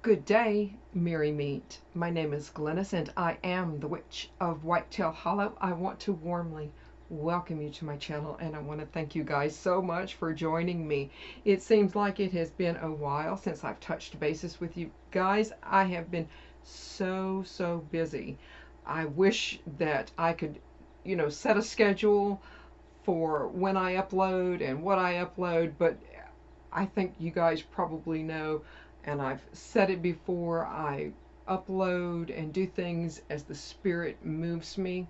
Good day, Merry Meet. My name is Glennis and I am the Witch of Whitetail Hollow. I want to warmly welcome you to my channel and I want to thank you guys so much for joining me. It seems like it has been a while since I've touched bases with you guys. I have been so busy. I wish that I could, set a schedule for when I upload and what I upload, but I think you guys probably know, and I've said it before, I upload and do things as the spirit moves me,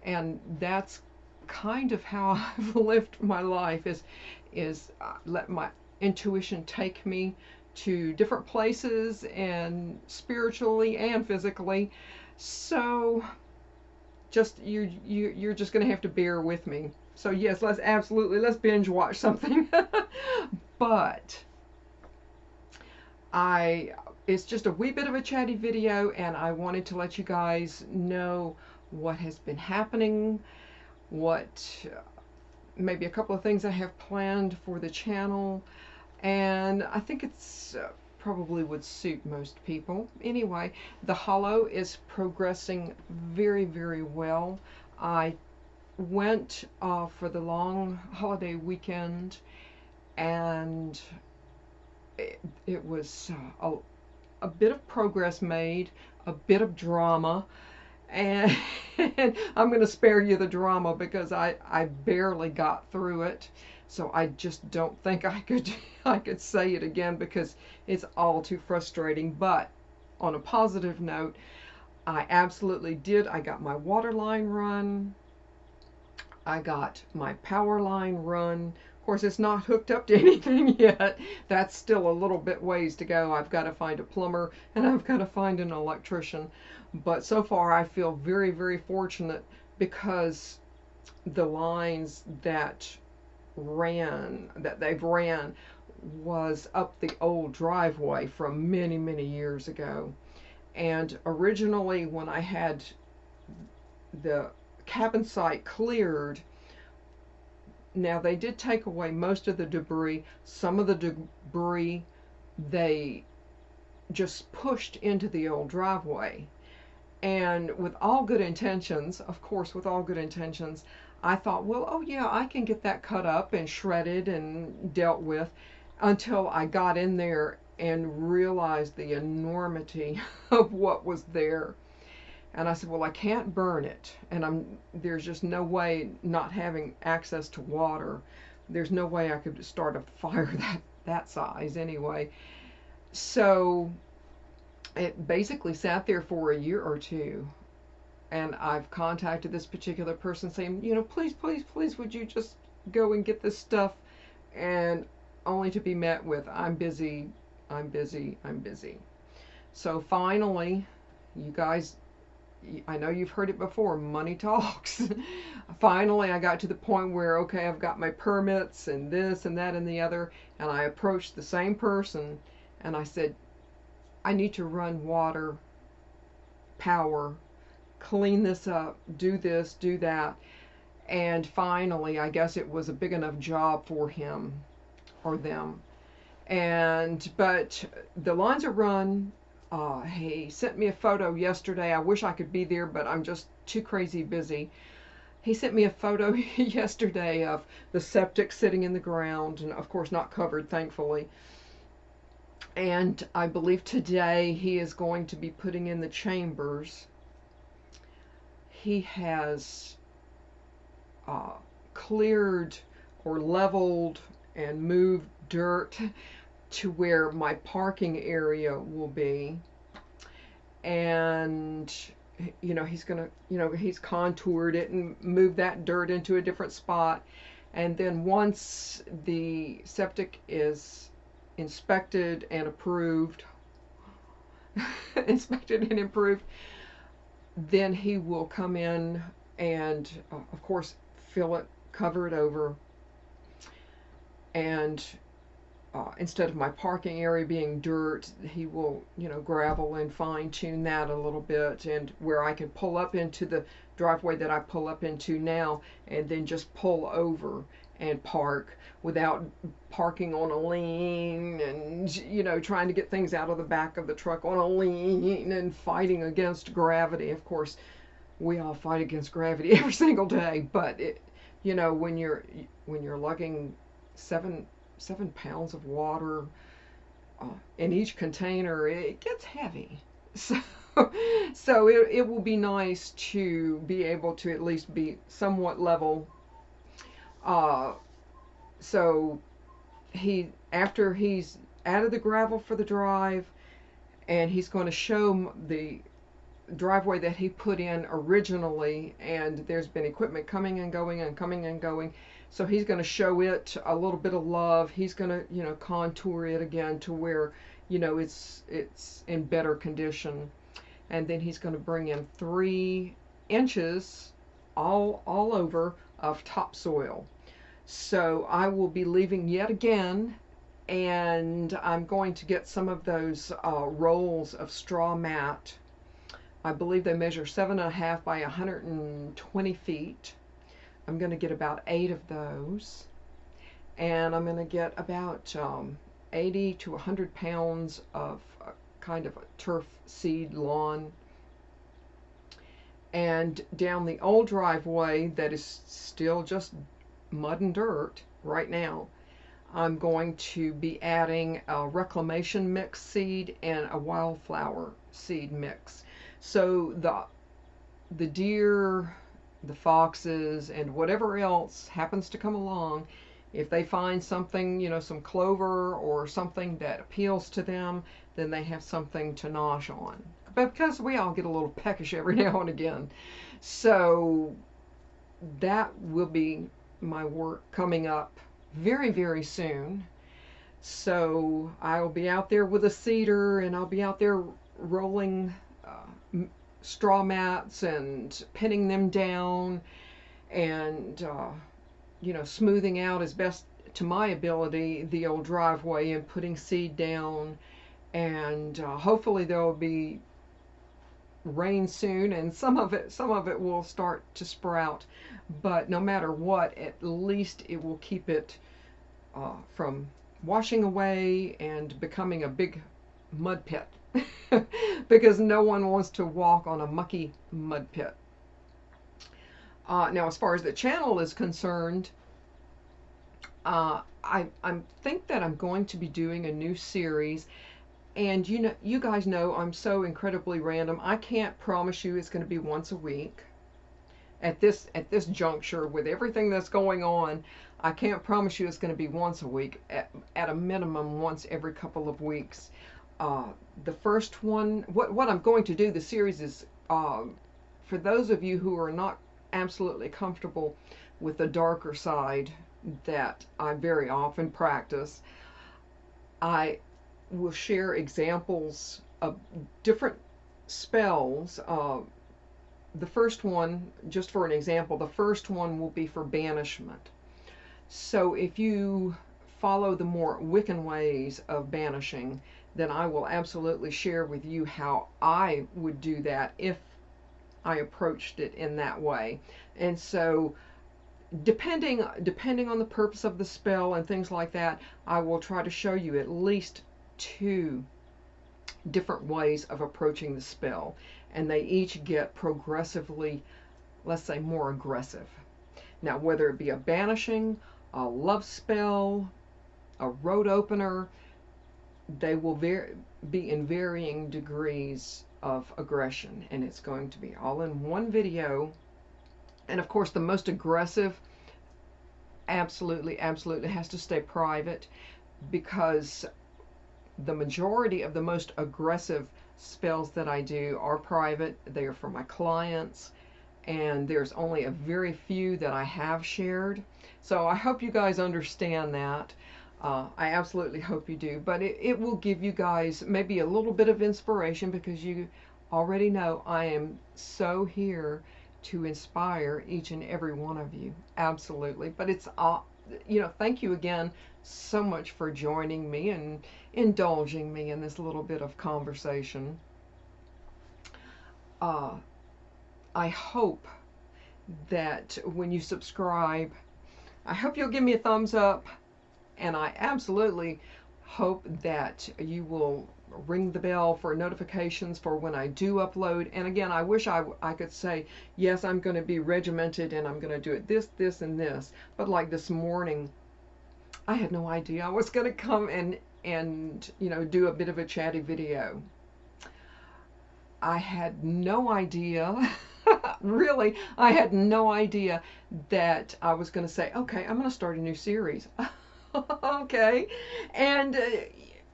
and that's kind of how I've lived my life is let my intuition take me to different places and spiritually and physically. So just you're just going to have to bear with me. So yes, let's binge watch something. But I it's just a wee bit of a chatty video and I wanted to let you guys know what has been happening, what maybe a couple of things I have planned for the channel, and I think it's probably would suit most people. Anyway, the Hollow is progressing very well. I went for the long holiday weekend and it was a bit of progress made, a bit of drama, and I'm going to spare you the drama because I barely got through it. So I just don't think I could say it again because it's all too frustrating. But on a positive note, I absolutely did. I got my water line run. I got my power line run. Of course, it's not hooked up to anything yet. That's still a little bit ways to go. I've got to find a plumber and I've got to find an electrician. But so far, I feel very fortunate because the lines that they've ran was up the old driveway from many years ago. And originally, when I had the cabin site cleared, now they did take away most of the debris. Some of the debris they just pushed into the old driveway. And with all good intentions, of course, with all good intentions, I thought, well, oh yeah, I can get that cut up and shredded and dealt with, until I got in there and realized the enormity of what was there. And I said, well, I can't burn it. And there's just no way, not having access to water, there's no way I could start a fire that size anyway. So it basically sat there for a year or two. And I've contacted this particular person saying, please, would you just go and get this stuff? And only to be met with, I'm busy. So finally, you guys, I know you've heard it before, money talks. Finally, I got to the point where, okay, I've got my permits and this and that and the other, and I approached the same person and I said, I need to run water, power, clean this up, do this, do that. And finally, I guess it was a big enough job for him or them. But the lines are run. He sent me a photo yesterday. I wish I could be there, but I'm just too crazy busy. He sent me a photo yesterday of the septic sitting in the ground, and of course not covered, thankfully. And I believe today he is going to be putting in the chambers. He has cleared or leveled and moved dirt to where my parking area will be. And he's gonna, he's contoured it and moved that dirt into a different spot. And then once the septic is inspected and approved, inspected and improved, then he will come in and of course fill it, cover it over, and instead of my parking area being dirt, he will, gravel and fine tune that a little bit, and where I can pull up into the driveway that I pull up into now and then just pull over and park without parking on a lean and, you know, trying to get things out of the back of the truck on a lean and fighting against gravity. Of course, we all fight against gravity every single day, but it, you know, when you're lugging 7 pounds of water in each container, it gets heavy. So, so it will be nice to be able to at least be somewhat level. Uh, so after he's added the gravel for the drive, and he's going to show the driveway that he put in originally, and there's been equipment coming and going and coming and going, so he's going to show it a little bit of love. He's going to, you know, contour it again to where, you know, it's in better condition. And then he's going to bring in 3 inches all over of topsoil. So I will be leaving yet again, and I'm going to get some of those rolls of straw mat. I believe they measure 7.5 by 120 feet. I'm going to get about 8 of those, and I'm going to get about 80 to 100 pounds of kind of a turf seed lawn. And down the old driveway that is still just mud and dirt right now, I'm going to be adding a reclamation mix seed and a wildflower seed mix. So the deer, the foxes, and whatever else happens to come along, if they find something, you know, some clover or something that appeals to them, then they have something to nosh on. But because we all get a little peckish every now and again. So that will be my work coming up very, very soon. So I'll be out there with a seeder, and I'll be out there rolling straw mats and pinning them down, and you know, smoothing out as best to my ability the old driveway and putting seed down. And hopefully there will be rain soon, and some of it will start to sprout. But no matter what, at least it will keep it from washing away and becoming a big mud pit. Because no one wants to walk on a mucky mud pit. Now, as far as the channel is concerned, I think that I'm going to be doing a new series. And you know, you guys know I'm so incredibly random. I can't promise you it's going to be once a week. At this juncture, with everything that's going on, I can't promise you it's going to be once a week. At a minimum, once every couple of weeks. The first one, what I'm going to do, the series is, for those of you who are not absolutely comfortable with the darker side that I very often practice, I will share examples of different spells. The first one, just for an example, the first one will be for banishment. So if you follow the more Wiccan ways of banishing, then I will absolutely share with you how I would do that if I approached it in that way. And so depending on the purpose of the spell and things like that, I will try to show you at least 2 different ways of approaching the spell, and they each get progressively, let's say, more aggressive. Now, whether it be a banishing, a love spell, a road opener, they will be in varying degrees of aggression, and it's going to be all in one video. And of course, the most aggressive absolutely has to stay private, because the majority of the most aggressive spells that I do are private. They are for my clients, and there's only a very few that I have shared. So I hope you guys understand that. I absolutely hope you do. But it will give you guys maybe a little bit of inspiration, because you already know I am so here to inspire each and every one of you. Absolutely. But it's, you know, thank you again so much for joining me and indulging me in this little bit of conversation. I hope that when you subscribe, I hope you'll give me a thumbs up, and I absolutely hope that you will ring the bell for notifications for when I do upload. And again, I wish I could say, yes, I'm going to be regimented and I'm going to do it this, and this. But like this morning, I had no idea I was going to come and do a bit of a chatty video. I had no idea. Really, I had no idea that I was going to say, okay, I'm going to start a new series. Okay. And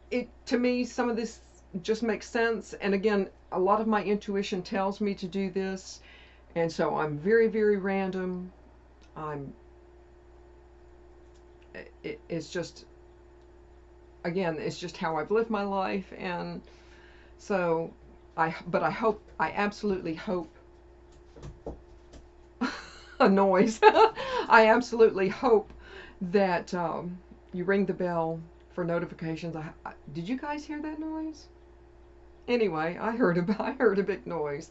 it, to me, some of this just makes sense. And again, a lot of my intuition tells me to do this. And so I'm very, very random. It's just, again, it's just how I've lived my life. And so but I absolutely hope a noise. I absolutely hope that you ring the bell for notifications. Did you guys hear that noise? Anyway, I heard a big noise.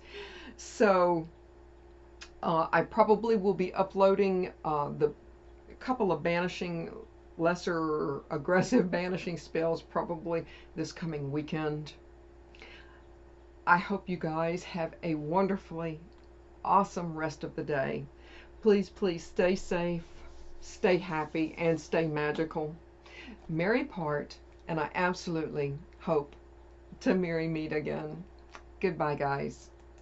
So I probably will be uploading the couple of banishing, lesser aggressive banishing spells probably this coming weekend. I hope you guys have a wonderfully awesome rest of the day. Please, please stay safe, stay happy, and stay magical. Merry part, and I absolutely hope to merry meet again. Goodbye, guys.